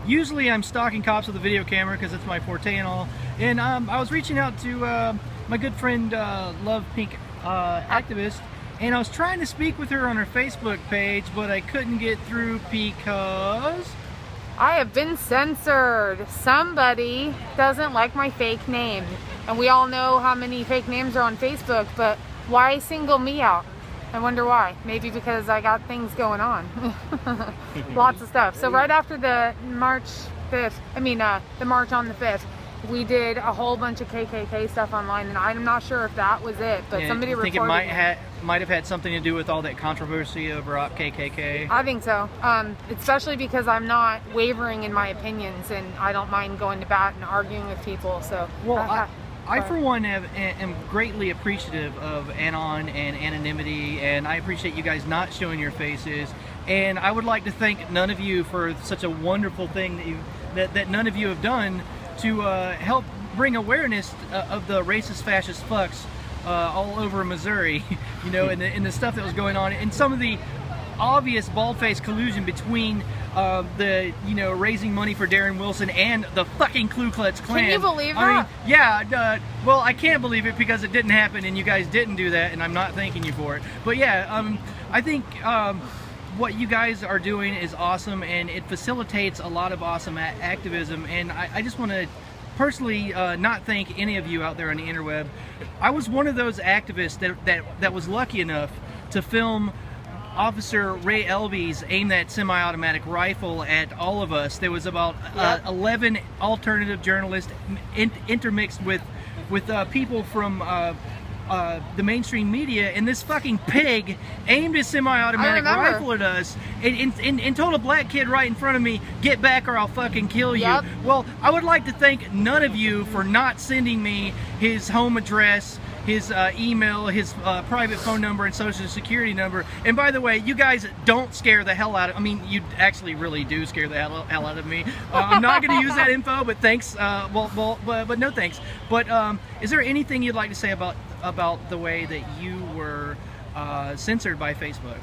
usually I'm stalking cops with a video camera because it's my forte and all. And I was reaching out to my good friend Love Pink Activist, and I was trying to speak with her on her Facebook page, but I couldn't get through because I have been censored. Somebody doesn't like my fake name. And we all know how many fake names are on Facebook, but why single me out? I wonder why. Maybe because I got things going on. Lots of stuff. So right after the March 5th, the March on the 5th, we did a whole bunch of KKK stuff online, and I'm not sure if that was it, but somebody reported it. I think it might have had something to do with all that controversy over KKK. I think so, especially because I'm not wavering in my opinions, and I don't mind going to bat and arguing with people. So, well, I for one am greatly appreciative of Anon and anonymity, and I appreciate you guys not showing your faces. And I would like to thank none of you for such a wonderful thing that none of you have done to help bring awareness of the racist, fascist fucks all over Missouri, you know, and the stuff that was going on, and some of the obvious bald-faced collusion between the, you know, raising money for Darren Wilson and the fucking Ku Klux Klan. Can you believe that? I mean, yeah, well, I can't believe it because it didn't happen and you guys didn't do that, and I'm not thanking you for it. But yeah, I think what you guys are doing is awesome, and it facilitates a lot of awesome activism, and I just want to personally not thank any of you out there on the interweb. I was one of those activists that was lucky enough to film Officer Ray Elby's aim that semi-automatic rifle at all of us. There was about 11 alternative journalists intermixed with people from the mainstream media, and this fucking pig aimed his semi-automatic rifle at us and told a black kid right in front of me, "Get back or I'll fucking kill you." Yep. Well, I would like to thank none of you for not sending me his home address, his email, his private phone number, and social security number. And by the way, you guys don't scare the hell out of, I mean, you actually really do scare the hell out of me. I'm not going to use that info, but thanks. But no thanks. But is there anything you'd like to say about the way that you were censored by Facebook?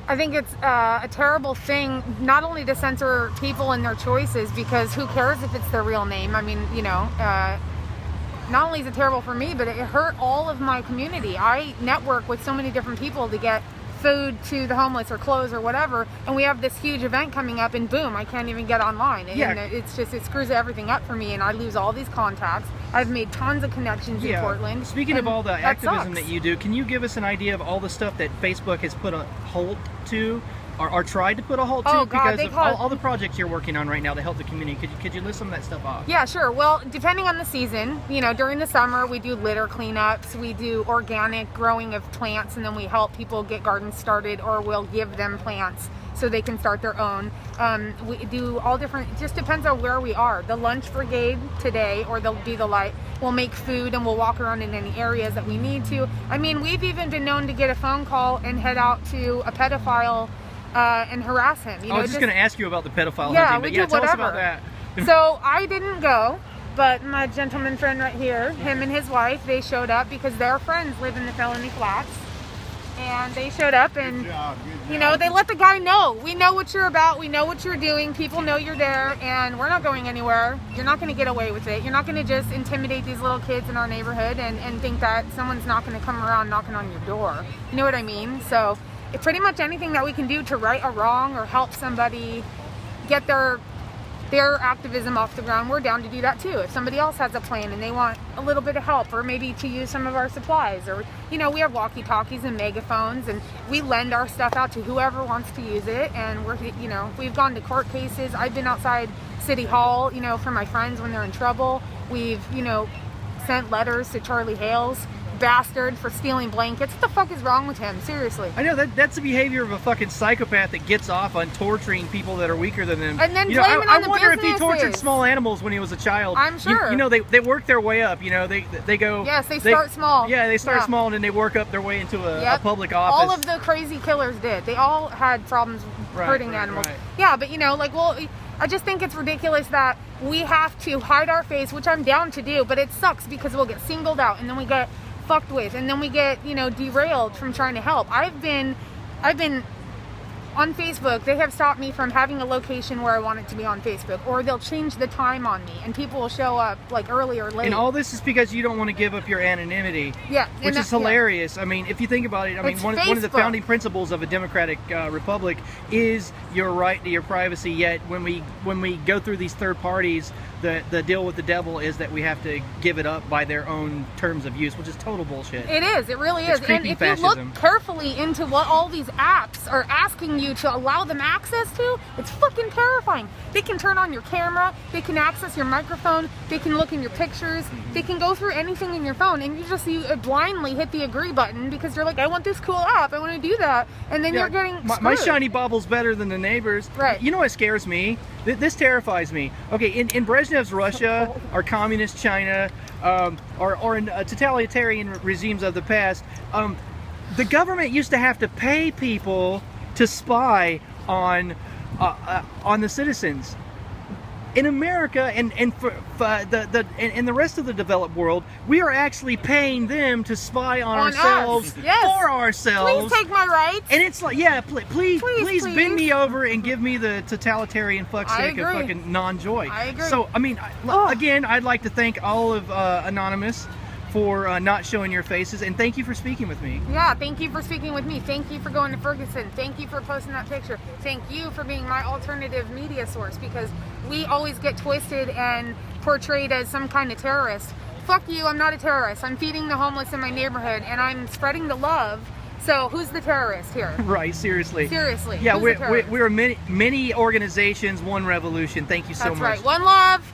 I think it's a terrible thing, not only to censor people and their choices, because who cares if it's their real name? I mean, you know, not only is it terrible for me, but it hurt all of my community. I network with so many different people to get food to the homeless or clothes or whatever, and we have this huge event coming up, and boom, I can't even get online. And it's just, it screws everything up for me, and I lose all these contacts. I've made tons of connections in Portland. Speaking of all the activism that you do, can you give us an idea of all the stuff that Facebook has put a halt to, or tried to put a halt to, because of all the projects you're working on right now to help the community? Could you list some of that stuff off? Yeah, sure. Well, depending on the season, you know, during the summer we do litter cleanups, we do organic growing of plants, and then we help people get gardens started, or we'll give them plants so they can start their own. We do all different, it just depends on where we are. The lunch brigade today, or they'll be the light, we'll make food and we'll walk around in any areas that we need to. I mean, we've even been known to get a phone call and head out to a pedophile and harass him. You know, I was just going to ask you about the pedophile hunting, but we yeah, do tell whatever. us about that. So I didn't go, but my gentleman friend right here, him and his wife, they showed up because their friends live in the Felony Flats. And they showed up, and good job. You know, they let the guy know, we know what you're about, we know what you're doing, people know you're there, and we're not going anywhere. You're not going to get away with it. You're not going to just intimidate these little kids in our neighborhood and think that someone's not going to come around knocking on your door. You know what I mean? So pretty much anything that we can do to right a wrong or help somebody get their activism off the ground, we're down to do that too. If somebody else has a plan and they want a little bit of help, or maybe to use some of our supplies, or, you know, we have walkie-talkies and megaphones, and we lend our stuff out to whoever wants to use it. And we're, you know, we've gone to court cases. I've been outside City Hall, you know, for my friends when they're in trouble. We've, you know, sent letters to Charlie Hales, bastard, for stealing blankets. What the fuck is wrong with him? Seriously. I know that's the behavior of a fucking psychopath that gets off on torturing people that are weaker than them. And then you know, blame it on the I wonder if he businesses. tortured small animals when he was a child. I'm sure. You know, they work their way up. You know, they go. Yes, they start small. Yeah, they start small, and then they work up their way into a public office. All of the crazy killers did. They all had problems hurting animals. Right. Yeah, but you know, like, well, I just think it's ridiculous that we have to hide our face, which I'm down to do, but it sucks because we'll get singled out, and then we get fucked with, and then we get, you know, derailed from trying to help. I've been on Facebook, they have stopped me from having a location where I want it to be on Facebook, or they'll change the time on me, and people will show up like early or late. And all this is because you don't want to give up your anonymity. Yeah, which is hilarious. I mean, if you think about it, I mean, one of the founding principles of a democratic republic is your right to your privacy. Yet, when we go through these third parties, the deal with the devil is that we have to give it up by their own terms of use, which is total bullshit. It is. It really is. And if you look carefully into what all these apps are asking you to allow them access to, it's fucking terrifying. They can turn on your camera, they can access your microphone, they can look in your pictures, they can go through anything in your phone, and you blindly hit the agree button because you're like, I want this cool app, I want to do that, and then you're getting screwed. My shiny bauble's better than the neighbors. Right. You know what scares me? This terrifies me. Okay, in Brezhnev's Russia, or communist China, or in totalitarian regimes of the past, the government used to have to pay people to spy on the citizens. In America and for in the rest of the developed world, we are actually paying them to spy on ourselves, for ourselves. Please take my rights. And it's like, yeah, please bend me over and give me the totalitarian fuckstick of fucking non-joy. I agree. So, I mean, again, I'd like to thank all of Anonymous for not showing your faces, and thank you for speaking with me. Yeah, thank you for speaking with me. Thank you for going to Ferguson. Thank you for posting that picture. Thank you for being my alternative media source, because we always get twisted and portrayed as some kind of terrorist. Fuck you, I'm not a terrorist. I'm feeding the homeless in my neighborhood, and I'm spreading the love. So who's the terrorist here? Right, seriously. Seriously. Yeah, we're many organizations, one revolution. Thank you so much. That's right. One love.